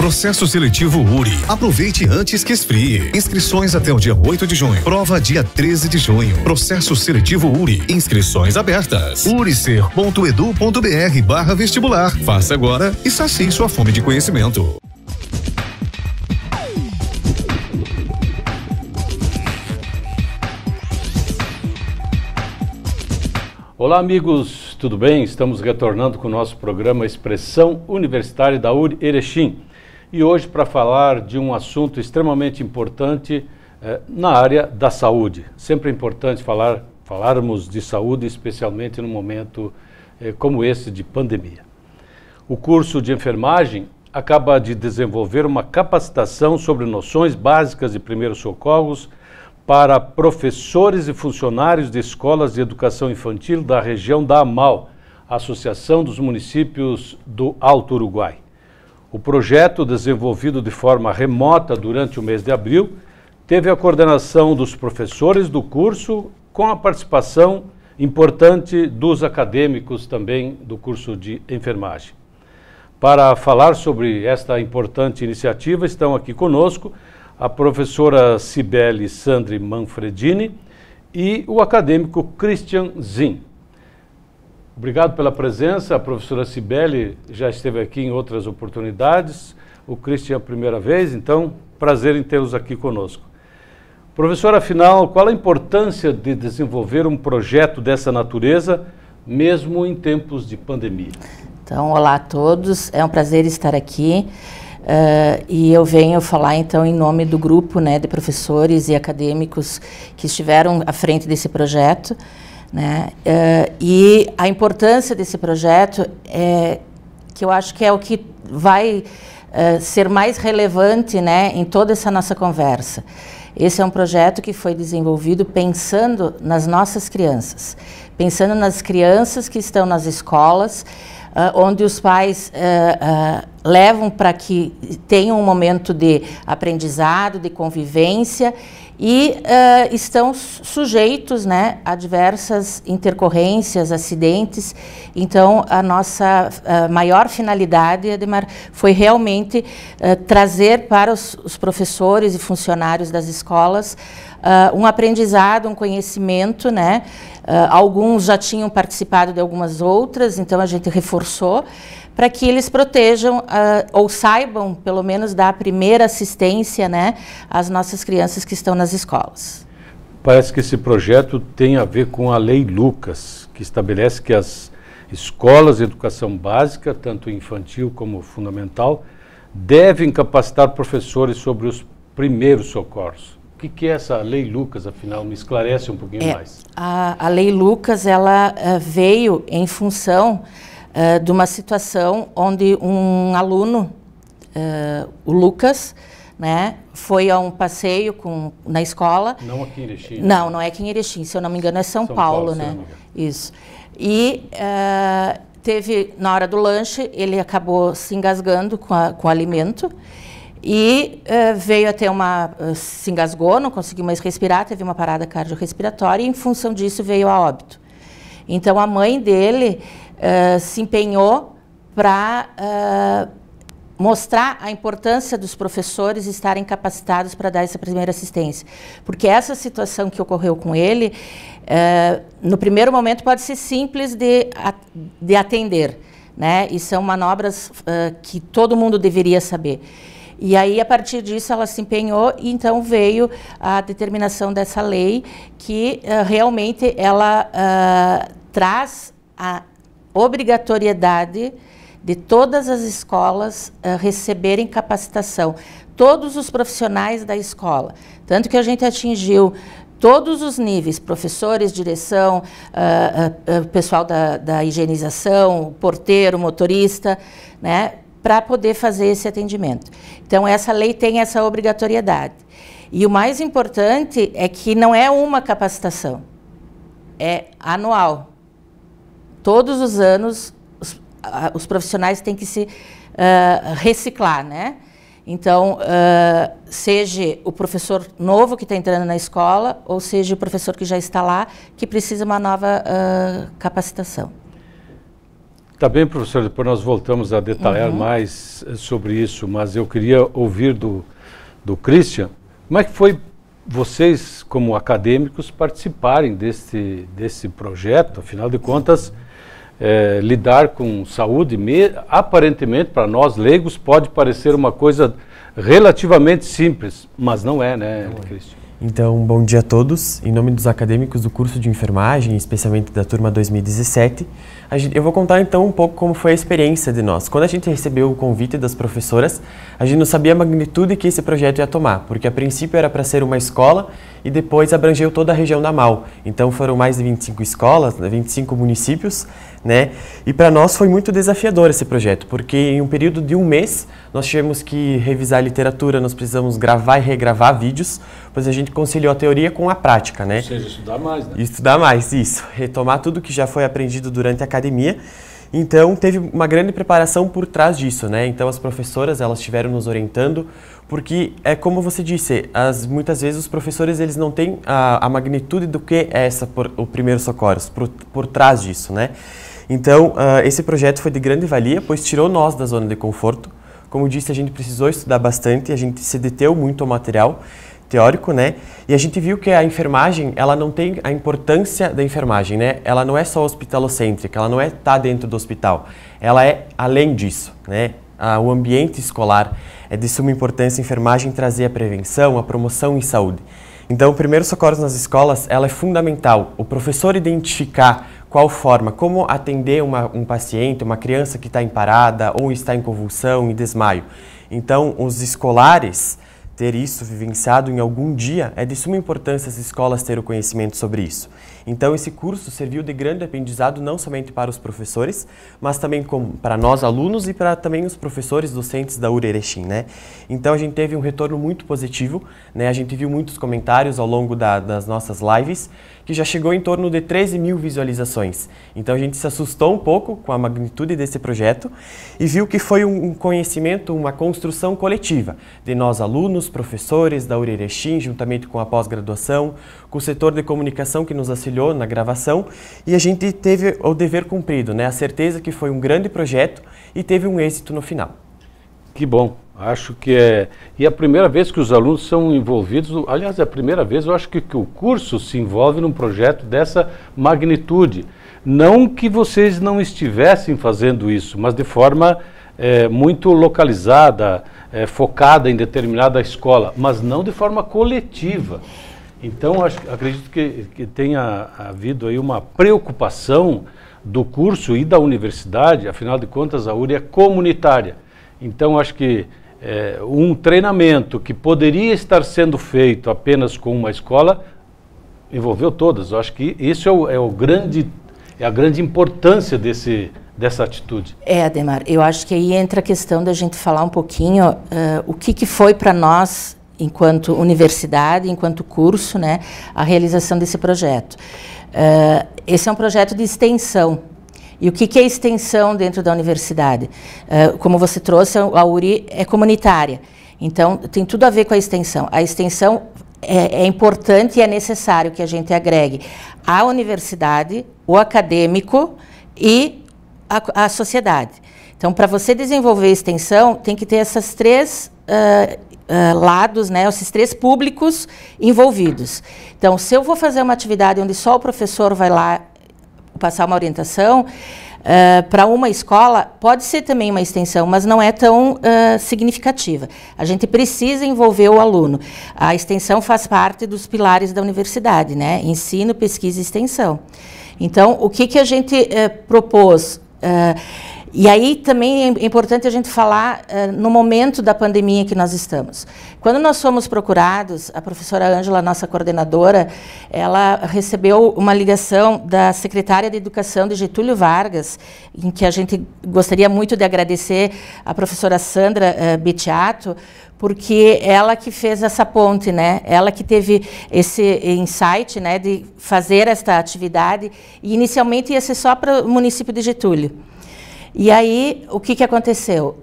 Processo seletivo URI. Aproveite antes que esfrie. Inscrições até o dia 8 de junho. Prova dia 13 de junho. Processo seletivo URI. Inscrições abertas. uricer.edu.br/vestibular. Faça agora e sacie sua fome de conhecimento. Olá amigos, tudo bem? Estamos retornando com o nosso programa Expressão Universitária da URI Erechim. E hoje para falar de um assunto extremamente importante na área da saúde. Sempre é importante falarmos de saúde, especialmente num momento como esse de pandemia. O curso de enfermagem acaba de desenvolver uma capacitação sobre noções básicas de primeiros socorros para professores e funcionários de escolas de educação infantil da região da AMAL, Associação dos Municípios do Alto Uruguai. O projeto, desenvolvido de forma remota durante o mês de abril, teve a coordenação dos professores do curso, com a participação importante dos acadêmicos também do curso de enfermagem. Para falar sobre esta importante iniciativa, estão aqui conosco a professora Cibele Sandri Manfredini e o acadêmico Christian Zin. Obrigado pela presença. A professora Cibele já esteve aqui em outras oportunidades, o Christian a primeira vez, então prazer em tê-los aqui conosco. Professora, afinal, qual a importância de desenvolver um projeto dessa natureza, mesmo em tempos de pandemia? Então, olá a todos, é um prazer estar aqui. E eu venho falar então em nome do grupo, né, de professores e acadêmicos que estiveram à frente desse projeto, né, e a importância desse projeto que eu acho que é o que vai ser mais relevante, né, em toda essa nossa conversa. Esse é um projeto que foi desenvolvido pensando nas nossas crianças, pensando nas crianças que estão nas escolas, onde os pais levam para que tenham um momento de aprendizado, de convivência e estão sujeitos, né, a diversas intercorrências, acidentes. Então, a nossa maior finalidade, Ademar, foi realmente trazer para os professores e funcionários das escolas um aprendizado, um conhecimento, né? Alguns já tinham participado de algumas outras, então a gente reforçou para que eles protejam ou saibam, pelo menos, dar a primeira assistência, né, às nossas crianças que estão nas escolas. Parece que esse projeto tem a ver com a Lei Lucas, que estabelece que as escolas de educação básica, tanto infantil como fundamental, devem capacitar professores sobre os primeiros socorros. O que é essa Lei Lucas, afinal? Me esclarece um pouquinho mais. A Lei Lucas, ela veio em função de uma situação onde um aluno, o Lucas, né, foi a um passeio na escola. Não aqui em Erechim? Não, não é aqui em Erechim, se eu não me engano é São Paulo, né? Isso. E teve, na hora do lanche, ele acabou se engasgando com o alimento. E veio até se engasgou, não conseguiu mais respirar, teve uma parada cardiorrespiratória e, em função disso, veio a óbito. Então, a mãe dele se empenhou para mostrar a importância dos professores estarem capacitados para dar essa primeira assistência. Porque essa situação que ocorreu com ele, no primeiro momento, pode ser simples de atender, né? E são manobras que todo mundo deveria saber. E aí, a partir disso, ela se empenhou e então veio a determinação dessa lei que realmente ela traz a obrigatoriedade de todas as escolas receberem capacitação. Todos os profissionais da escola. Tanto que a gente atingiu todos os níveis, professores, direção, pessoal da higienização, porteiro, motorista, né? Para poder fazer esse atendimento. Então, essa lei tem essa obrigatoriedade. E o mais importante é que não é uma capacitação, é anual. Todos os anos, os profissionais têm que se reciclar, né? Então, seja o professor novo que está entrando na escola, ou seja o professor que já está lá, que precisa uma nova capacitação. Tá bem, professor, depois nós voltamos a detalhar mais sobre isso, mas eu queria ouvir do Christian, como é que foi vocês, como acadêmicos, participarem desse projeto? Afinal de contas, lidar com saúde, aparentemente, para nós leigos, pode parecer uma coisa relativamente simples, mas não é, né, Christian? Então, bom dia a todos. Em nome dos acadêmicos do curso de enfermagem, especialmente da turma 2017, eu vou contar então um pouco como foi a experiência de nós. Quando a gente recebeu o convite das professoras, a gente não sabia a magnitude que esse projeto ia tomar, porque a princípio era para ser uma escola e depois abrangeu toda a região da MAU. Então foram mais de 25 escolas, 25 municípios, né? E para nós foi muito desafiador esse projeto, porque em um período de um mês nós tivemos que revisar a literatura, nós precisamos gravar e regravar vídeos, pois a gente conciliou a teoria com a prática, né? Ou seja, estudar mais, né? Estudar mais, isso. Retomar tudo que já foi aprendido durante a academia. Então, teve uma grande preparação por trás disso, né? Então, as professoras, elas estiveram nos orientando, porque é como você disse, muitas vezes os professores, eles não têm a magnitude do que é o primeiro socorros, por trás disso, né? Então, esse projeto foi de grande valia, pois tirou nós da zona de conforto. Como disse, a gente precisou estudar bastante, a gente se deteu muito ao material teórico, né? E a gente viu que a enfermagem, ela não tem a importância da enfermagem, né? Ela não é só hospitalocêntrica, ela não é estar dentro do hospital. Ela é além disso, né? O ambiente escolar é de suma importância a enfermagem trazer a prevenção, a promoção em saúde. Então, o primeiro socorro nas escolas, ela é fundamental. O professor identificar qual forma, como atender um paciente, uma criança que está em parada ou está em convulsão, em desmaio. Então, os escolares ter isso vivenciado em algum dia, é de suma importância as escolas terem o conhecimento sobre isso. Então, esse curso serviu de grande aprendizado não somente para os professores, mas também para nós alunos e para também os professores docentes da URI Erechim, né? Então, a gente teve um retorno muito positivo, né? A gente viu muitos comentários ao longo das nossas lives, que já chegou em torno de 13 mil visualizações. Então, a gente se assustou um pouco com a magnitude desse projeto e viu que foi um conhecimento, uma construção coletiva de nós alunos, professores da URI Erechim, juntamente com a pós-graduação, com o setor de comunicação que nos auxiliou na gravação, e a gente teve o dever cumprido, né? A certeza que foi um grande projeto e teve um êxito no final. Que bom. Acho que é... E é a primeira vez que os alunos são envolvidos, aliás, é a primeira vez, eu acho que o curso se envolve num projeto dessa magnitude. Não que vocês não estivessem fazendo isso, mas de forma muito localizada, focada em determinada escola, mas não de forma coletiva. Então, acredito que tenha havido aí uma preocupação do curso e da universidade, afinal de contas, a URI é comunitária. Então, acho que um treinamento que poderia estar sendo feito apenas com uma escola, envolveu todas. Eu acho que isso é a grande importância dessa atitude. Ademar, eu acho que aí entra a questão da gente falar um pouquinho o que foi para nós, enquanto universidade, enquanto curso, né, a realização desse projeto. Esse é um projeto de extensão. E o que é extensão dentro da universidade? Como você trouxe, a URI é comunitária. Então, tem tudo a ver com a extensão. A extensão é importante e é necessário que a gente agregue a universidade, o acadêmico e a sociedade. Então, para você desenvolver extensão, tem que ter esses três lados, né, esses três públicos envolvidos. Então, se eu vou fazer uma atividade onde só o professor vai lá passar uma orientação, para uma escola, pode ser também uma extensão, mas não é tão significativa. A gente precisa envolver o aluno. A extensão faz parte dos pilares da universidade, né? Ensino, pesquisa e extensão. Então, o que a gente propôs? E aí também é importante a gente falar no momento da pandemia que nós estamos. Quando nós fomos procurados, a professora Ângela, nossa coordenadora, ela recebeu uma ligação da secretária de Educação de Getúlio Vargas, em que a gente gostaria muito de agradecer a professora Sandra Bettiato, porque ela que fez essa ponte, né? Ela que teve esse insight, né, de fazer esta atividade, e inicialmente ia ser só para o município de Getúlio. E aí, o que aconteceu?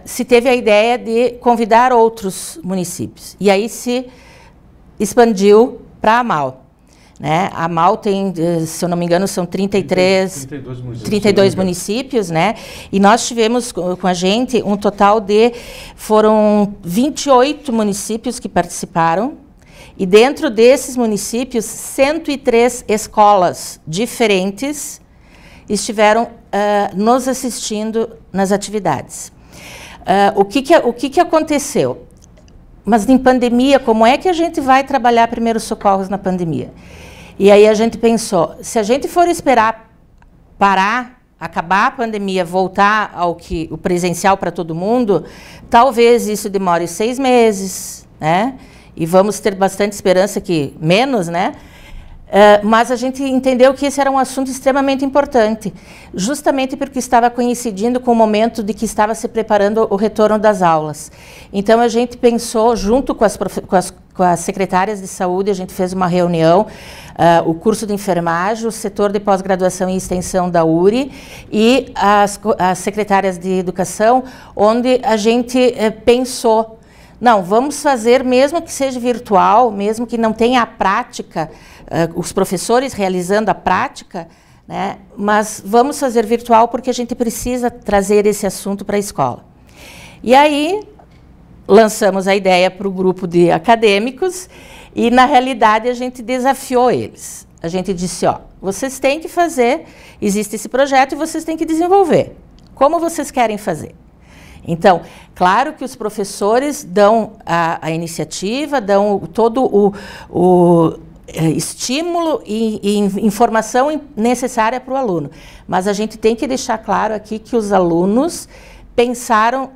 Se teve a ideia de convidar outros municípios. E aí se expandiu para a MAU. né? A MAU tem, se eu não me engano, são 32 municípios, né? E nós tivemos com a gente um total foram 28 municípios que participaram, e dentro desses municípios, 103 escolas diferentes estiveram nos assistindo nas atividades. O que aconteceu? Mas em pandemia, como é que a gente vai trabalhar primeiros socorros na pandemia? E aí a gente pensou, se a gente for esperar parar, acabar a pandemia, voltar o presencial para todo mundo, talvez isso demore 6 meses, né? E vamos ter bastante esperança que menos, né? Mas a gente entendeu que esse era um assunto extremamente importante, justamente porque estava coincidindo com o momento de que estava se preparando o retorno das aulas. Então, a gente pensou, junto com as secretárias de saúde, a gente fez uma reunião, o curso de enfermagem, o setor de pós-graduação e extensão da URI e as secretárias de educação, onde a gente pensou, não, vamos fazer, mesmo que seja virtual, mesmo que não tenha a prática, os professores realizando a prática, né, mas vamos fazer virtual porque a gente precisa trazer esse assunto para a escola. E aí, lançamos a ideia para o grupo de acadêmicos e, na realidade, a gente desafiou eles. A gente disse, ó, vocês têm que fazer, existe esse projeto e vocês têm que desenvolver. Como vocês querem fazer? Então, claro que os professores dão a iniciativa, dão todo o estímulo e informação necessária para o aluno. Mas a gente tem que deixar claro aqui que os alunos pensaram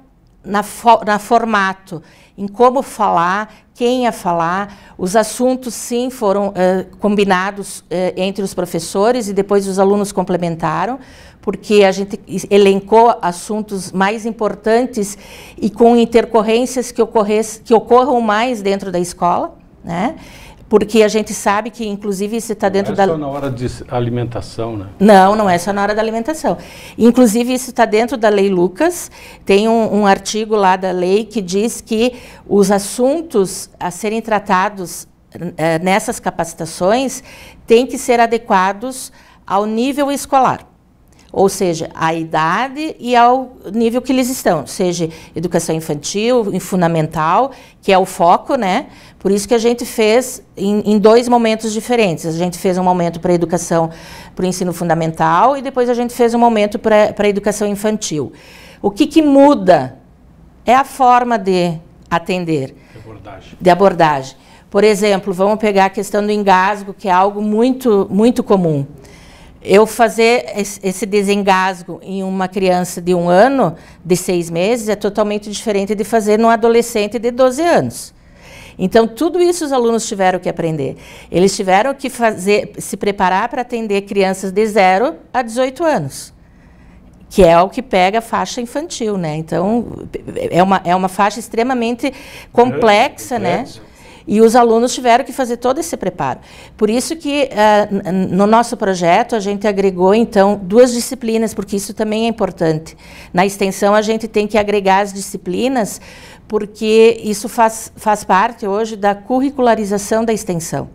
na formato, em como falar, quem ia falar. Os assuntos, sim, foram combinados entre os professores e depois os alunos complementaram, porque a gente elencou assuntos mais importantes e com intercorrências que ocorram mais dentro da escola, né? Porque a gente sabe que, inclusive, isso está dentro da... Não é só na hora de alimentação, né? Não, não é só na hora da alimentação. Inclusive, isso está dentro da Lei Lucas. Tem um artigo lá da lei que diz que os assuntos a serem tratados nessas capacitações têm que ser adequados ao nível escolar. Ou seja, à idade e ao nível que eles estão, seja educação infantil, fundamental, que é o foco, né? Por isso que a gente fez em 2 momentos diferentes. A gente fez um momento para a educação, para o ensino fundamental, e depois a gente fez um momento para a educação infantil. O que muda é a forma de atender, de abordagem. Por exemplo, vamos pegar a questão do engasgo, que é algo muito, muito comum. Eu fazer esse desengasgo em uma criança de 1 ano, de 6 meses, é totalmente diferente de fazer num adolescente de 12 anos. Então, tudo isso os alunos tiveram que aprender. Eles tiveram que se preparar para atender crianças de 0 a 18 anos, que é o que pega a faixa infantil, né? Então, é uma faixa extremamente complexa, né? E os alunos tiveram que fazer todo esse preparo. Por isso que, no nosso projeto, a gente agregou, então, 2 disciplinas, porque isso também é importante. Na extensão, a gente tem que agregar as disciplinas, porque isso faz parte, hoje, da curricularização da extensão.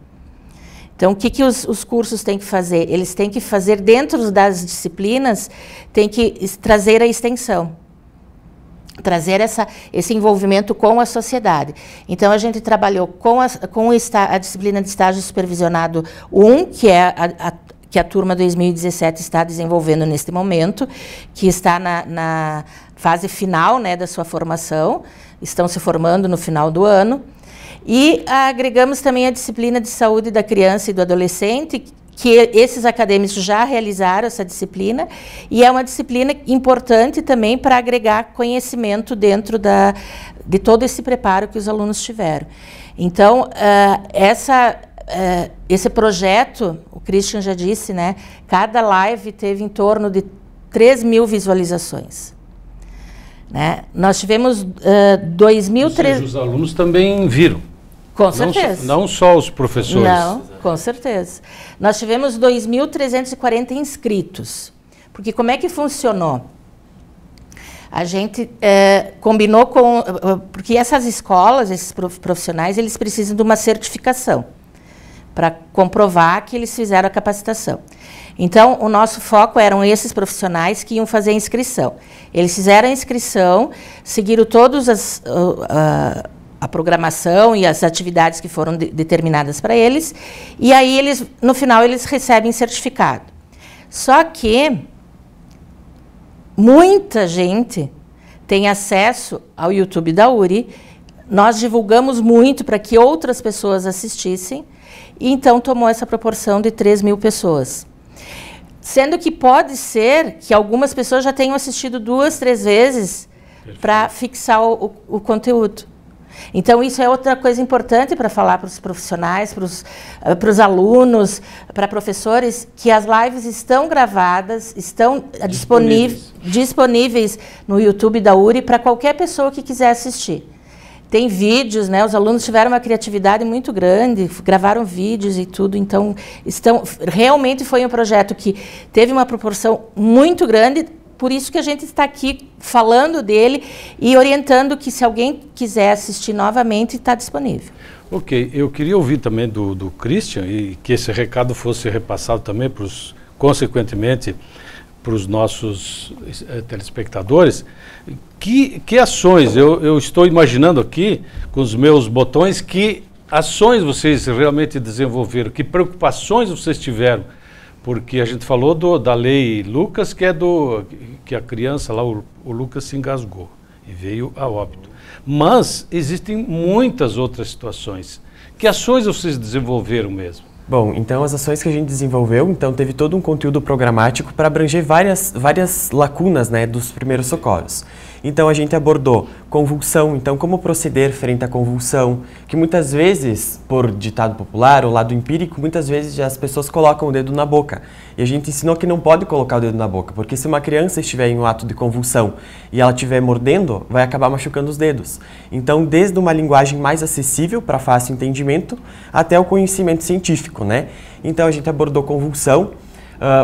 Então, o que os cursos têm que fazer? Eles têm que fazer, dentro das disciplinas, tem que trazer a extensão. Trazer esse envolvimento com a sociedade. Então, a gente trabalhou com a disciplina de estágio supervisionado 1, que é que a turma 2017 está desenvolvendo neste momento, que está na fase final, né, da sua formação, estão se formando no final do ano. E agregamos também a disciplina de saúde da criança e do adolescente, que esses acadêmicos já realizaram essa disciplina, e é uma disciplina importante também para agregar conhecimento dentro de todo esse preparo que os alunos tiveram. Então, esse projeto, o Christian já disse, né, cada live teve em torno de 3.000 visualizações. Né? Nós tivemos 2.300... Ou seja, os alunos também viram. Com certeza. Não só os professores. Não, com certeza. Nós tivemos 2.340 inscritos. Porque como é que funcionou? A gente combinou com... Porque essas escolas, esses profissionais, eles precisam de uma certificação para comprovar que eles fizeram a capacitação. Então, o nosso foco eram esses profissionais que iam fazer a inscrição. Eles fizeram a inscrição, seguiram todas a programação e as atividades que foram determinadas para eles, e aí, no final, eles recebem certificado. Só que muita gente tem acesso ao YouTube da URI, nós divulgamos muito para que outras pessoas assistissem, e então tomou essa proporção de 3.000 pessoas. Sendo que pode ser que algumas pessoas já tenham assistido 2, 3 vezes para fixar o conteúdo. Então, isso é outra coisa importante para falar para os profissionais, para os alunos, para professores, que as lives estão gravadas, estão disponíveis no YouTube da URI para qualquer pessoa que quiser assistir. Tem vídeos, né? Os alunos tiveram uma criatividade muito grande, gravaram vídeos e tudo, então realmente foi um projeto que teve uma proporção muito grande, por isso que a gente está aqui falando dele e orientando que se alguém quiser assistir novamente, está disponível. Ok, eu queria ouvir também do Christian e que esse recado fosse repassado também consequentemente, para os nossos telespectadores. Que ações, eu estou imaginando aqui, com os meus botões, que ações vocês realmente desenvolveram, que preocupações vocês tiveram, porque a gente falou da lei Lucas, que a criança lá, o Lucas se engasgou e veio a óbito. Mas existem muitas outras situações. Que ações vocês desenvolveram mesmo? Bom, então as ações que a gente desenvolveu, então teve todo um conteúdo programático para abranger várias lacunas, né, dos primeiros socorros. Então a gente abordou convulsão, então como proceder frente à convulsão, que muitas vezes, por ditado popular ou lado empírico, muitas vezes as pessoas colocam o dedo na boca. E a gente ensinou que não pode colocar o dedo na boca, porque se uma criança estiver em um ato de convulsão e ela estiver mordendo, vai acabar machucando os dedos. Então, desde uma linguagem mais acessível para fácil entendimento, até o conhecimento científico, né? Então a gente abordou convulsão,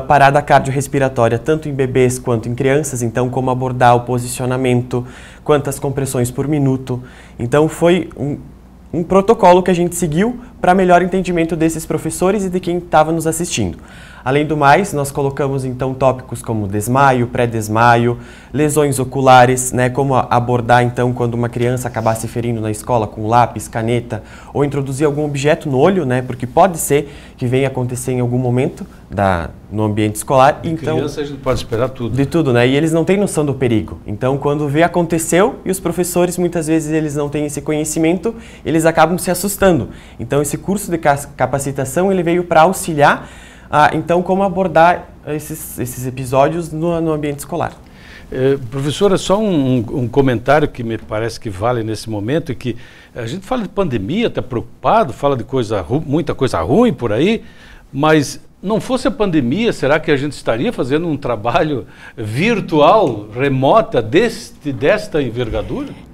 parada cardiorrespiratória, tanto em bebês quanto em crianças, então como abordar o posicionamento, quantas compressões por minuto. Então foi um protocolo que a gente seguiu para melhor entendimento desses professores e de quem estava nos assistindo. Além do mais, nós colocamos então tópicos como desmaio, pré-desmaio, lesões oculares, né, como abordar então quando uma criança acabar se ferindo na escola com lápis, caneta, ou introduzir algum objeto no olho, né, porque pode ser que venha acontecer em algum momento no ambiente escolar. Então, criança a gente pode esperar tudo. De tudo, né, e eles não têm noção do perigo. Então, quando vê aconteceu e os professores muitas vezes eles não têm esse conhecimento, eles acabam se assustando. Então, esse curso de capacitação ele veio para auxiliar então, como abordar esses episódios no ambiente escolar? Professora, só um comentário que me parece que vale nesse momento, é que a gente fala de pandemia, está preocupado, fala de muita coisa ruim por aí, mas não fosse a pandemia, será que a gente estaria fazendo um trabalho virtual, remota, desta envergadura?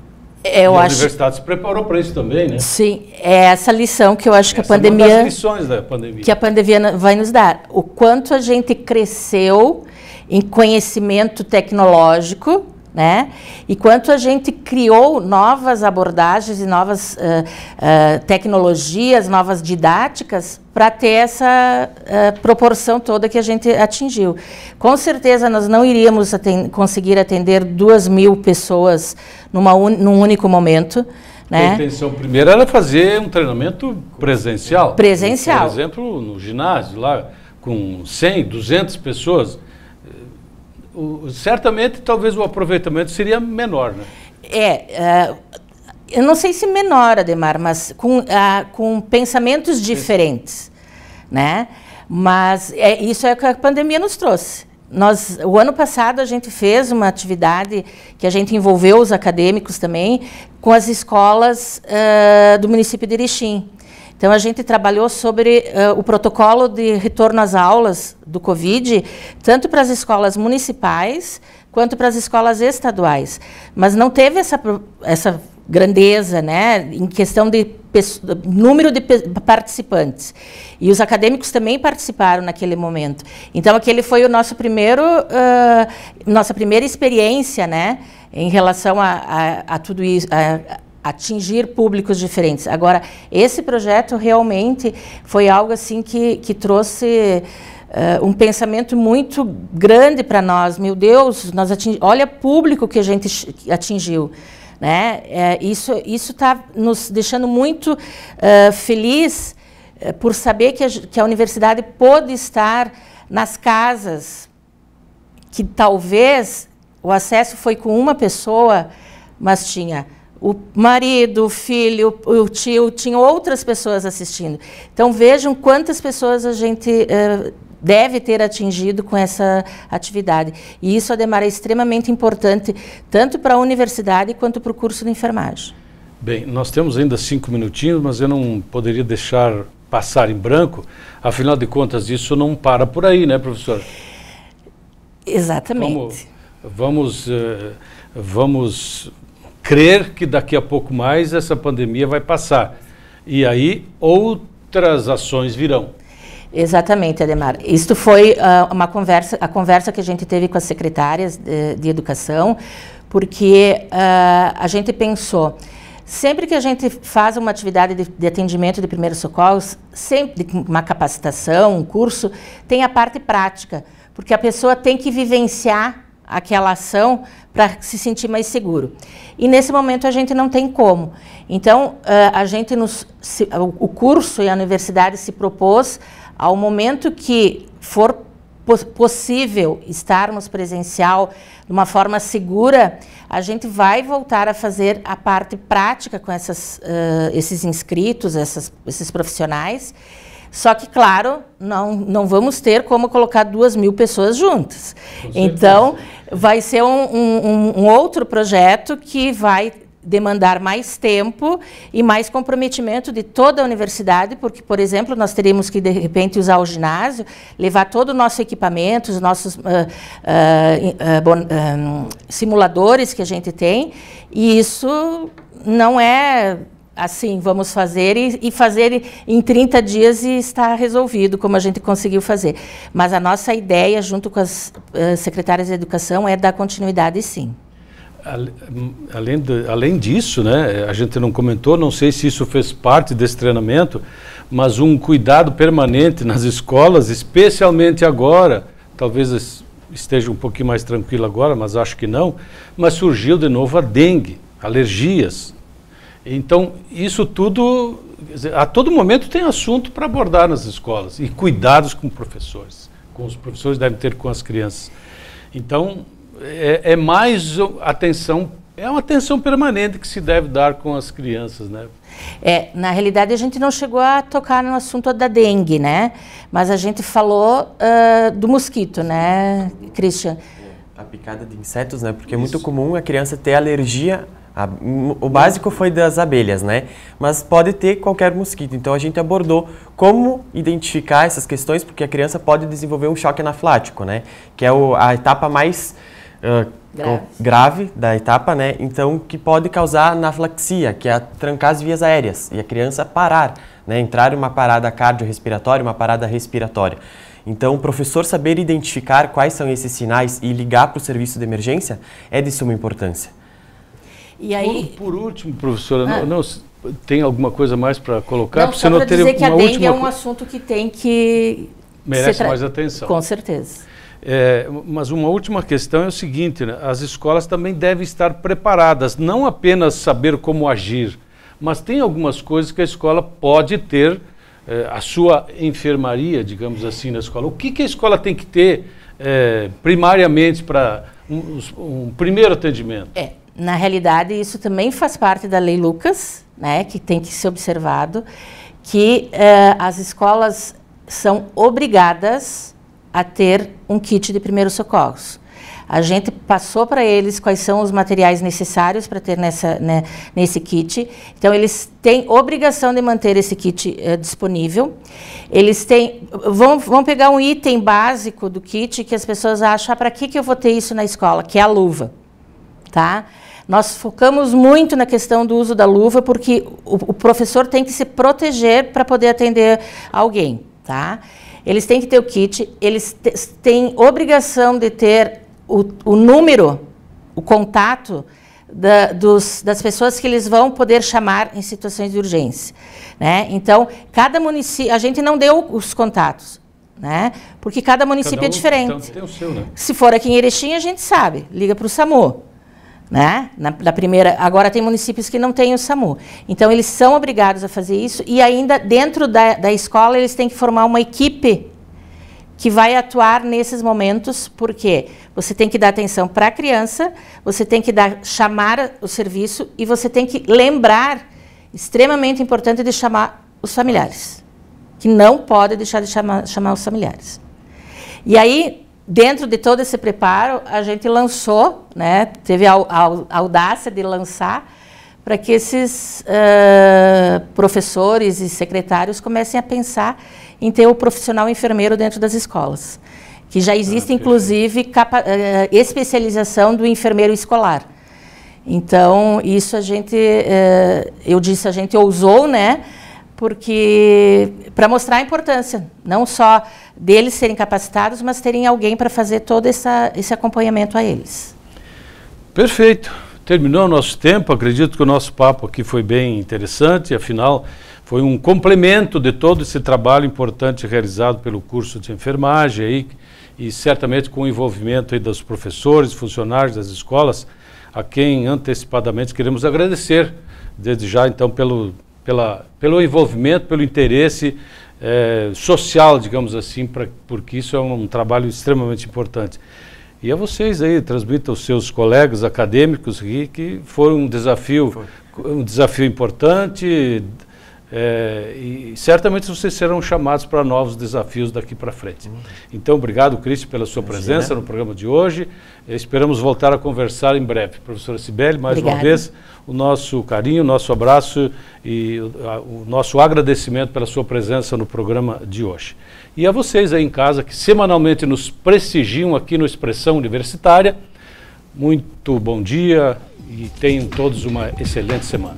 A universidade se preparou para isso também, né? Sim, é essa lição que eu acho que a pandemia... É uma das lições da pandemia. Que a pandemia vai nos dar. O quanto a gente cresceu em conhecimento tecnológico, né? E quanto a gente criou novas abordagens e novas tecnologias, novas didáticas para ter essa proporção toda que a gente atingiu. Com certeza nós não iríamos conseguir atender 2.000 pessoas num único momento. Né? A intenção primeira era fazer um treinamento presencial. Presencial. Por exemplo, no ginásio, lá com 100, 200 pessoas. Certamente, talvez o aproveitamento seria menor, né? Eu não sei se menor, Ademar, mas com pensamentos diferentes, né? Mas isso é o que a pandemia nos trouxe. O ano passado, a gente fez uma atividade que a gente envolveu os acadêmicos também com as escolas do município de Erechim. Então, a gente trabalhou sobre o protocolo de retorno às aulas do Covid, tanto para as escolas municipais quanto para as escolas estaduais. Mas não teve essa grandeza, né, em questão de número de participantes. E os acadêmicos também participaram naquele momento. Então, aquele foi o nossa primeira experiência, né, em relação a tudo isso, atingir públicos diferentes. Agora, esse projeto realmente foi algo assim que trouxe um pensamento muito grande para nós. Meu Deus, olha o público que a gente atingiu. Né? Isso está nos deixando muito feliz por saber que a universidade pôde estar nas casas, que talvez o acesso foi com uma pessoa, mas tinha o marido, o filho, o tio, tinha outras pessoas assistindo. Então vejam quantas pessoas a gente deve ter atingido com essa atividade. E isso, Ademar, é extremamente importante, tanto para a universidade quanto para o curso de enfermagem. Bem, nós temos ainda 5 minutinhos, mas eu não poderia deixar passar em branco. Afinal de contas, isso não para por aí, né, professora? Exatamente. Vamos crer que daqui a pouco mais essa pandemia vai passar. E aí outras ações virão. Exatamente, Ademar. Isto foi a conversa que a gente teve com as secretárias de educação, porque a gente pensou, sempre que a gente faz uma atividade de atendimento de primeiros socorros, sempre uma capacitação, um curso, tem a parte prática, porque a pessoa tem que vivenciar aquela ação para se sentir mais seguro. E nesse momento a gente não tem como. Então, o curso e a universidade se propôs, ao momento que for possível estarmos presencial de uma forma segura, a gente vai voltar a fazer a parte prática com esses inscritos, esses profissionais. Só que, claro, não vamos ter como colocar 2.000 pessoas juntas. Então, vai ser um outro projeto que vai demandar mais tempo e mais comprometimento de toda a universidade, porque, por exemplo, nós teríamos que, de repente, usar o ginásio, levar todo o nosso equipamento, os nossos simuladores que a gente tem, e isso não é assim, vamos fazer e fazer em 30 dias e está resolvido, como a gente conseguiu fazer. Mas a nossa ideia, junto com as secretárias de educação, é dar continuidade, sim. Além disso, né, a gente não comentou, não sei se isso fez parte desse treinamento, mas um cuidado permanente nas escolas, especialmente agora, talvez esteja um pouquinho mais tranquilo agora, mas acho que não, mas surgiu de novo a dengue, alergias. Então, isso tudo, a todo momento tem assunto para abordar nas escolas, e cuidados com os professores devem ter com as crianças. Então, é mais atenção, é uma atenção permanente que se deve dar com as crianças, né? Na realidade a gente não chegou a tocar no assunto da dengue, né? Mas a gente falou do mosquito, né, Christian? A picada de insetos, né? Porque é muito comum a criança ter alergia. O básico foi das abelhas, né? Mas pode ter qualquer mosquito. Então a gente abordou como identificar essas questões, porque a criança pode desenvolver um choque anafilático, né? Que é a etapa mais grave da etapa, né? Então, que pode causar anafilaxia, que é trancar as vias aéreas e a criança parar, né? Entrar em uma parada cardiorrespiratória, uma parada respiratória. Então, o professor saber identificar quais são esses sinais e ligar para o serviço de emergência é de suma importância. E aí... Por último, professora, tem alguma coisa mais para colocar? Não, só para dizer que a dengue é um assunto que tem que... merece mais atenção. Com certeza. Mas uma última questão é o seguinte, né? As escolas também devem estar preparadas, não apenas saber como agir, mas tem algumas coisas que a escola pode ter, a sua enfermaria, digamos assim, na escola. O que a escola tem que ter primariamente para um primeiro atendimento? Na realidade, isso também faz parte da Lei Lucas, né, que tem que ser observado, que as escolas são obrigadas a ter um kit de primeiros socorros. A gente passou para eles quais são os materiais necessários para ter nesse kit. Então, eles têm obrigação de manter esse kit disponível. Eles vão pegar um item básico do kit que as pessoas acham, para que eu vou ter isso na escola? Que é a luva. Tá? Nós focamos muito na questão do uso da luva, porque o professor tem que se proteger para poder atender alguém. Tá? Eles têm que ter o kit, eles têm obrigação de ter o número, o contato das pessoas que eles vão poder chamar em situações de urgência, né? Então, cada município, a gente não deu os contatos, né? Porque cada município é diferente. Então, tem o seu, né? Se for aqui em Erechim, a gente sabe, liga para o SAMU, né? Na primeira, agora tem municípios que não têm o SAMU. Então, eles são obrigados a fazer isso e ainda dentro da escola eles têm que formar uma equipe que vai atuar nesses momentos, porque você tem que dar atenção para a criança, você tem que chamar o serviço e você tem que lembrar, extremamente importante, de chamar os familiares, que não pode deixar de chamar os familiares. E aí, dentro de todo esse preparo, a gente lançou, né, teve a audácia de lançar, para que esses professores e secretários comecem a pensar em ter o profissional enfermeiro dentro das escolas. Que já existe, inclusive, especialização do enfermeiro escolar. Então, isso a gente, eu disse, a gente ousou, né? Porque, para mostrar a importância, não só deles serem capacitados, mas terem alguém para fazer todo esse acompanhamento a eles. Perfeito. Terminou o nosso tempo, acredito que o nosso papo aqui foi bem interessante, afinal foi um complemento de todo esse trabalho importante realizado pelo curso de enfermagem aí, e certamente com o envolvimento aí dos professores, funcionários das escolas, a quem antecipadamente queremos agradecer, desde já então pelo envolvimento, pelo interesse social, digamos assim, porque isso é um trabalho extremamente importante. E a vocês aí, transmitam aos seus colegas acadêmicos que foi um desafio importante, e certamente vocês serão chamados para novos desafios daqui para frente. Então, obrigado, Cristian, pela sua presença no programa de hoje. Esperamos voltar a conversar em breve. Professora Cibele, mais uma vez, o nosso carinho, o nosso abraço e o nosso agradecimento pela sua presença no programa de hoje. E a vocês aí em casa que semanalmente nos prestigiam aqui no Expressão Universitária, muito bom dia e tenham todos uma excelente semana.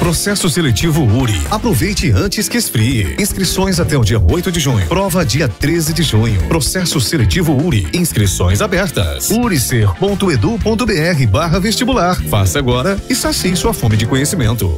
Processo seletivo URI. Aproveite antes que esfrie. Inscrições até o dia 8 de junho. Prova dia 13 de junho. Processo seletivo URI. Inscrições abertas. uricer.edu.br/vestibular. Faça agora e sacie sua fome de conhecimento.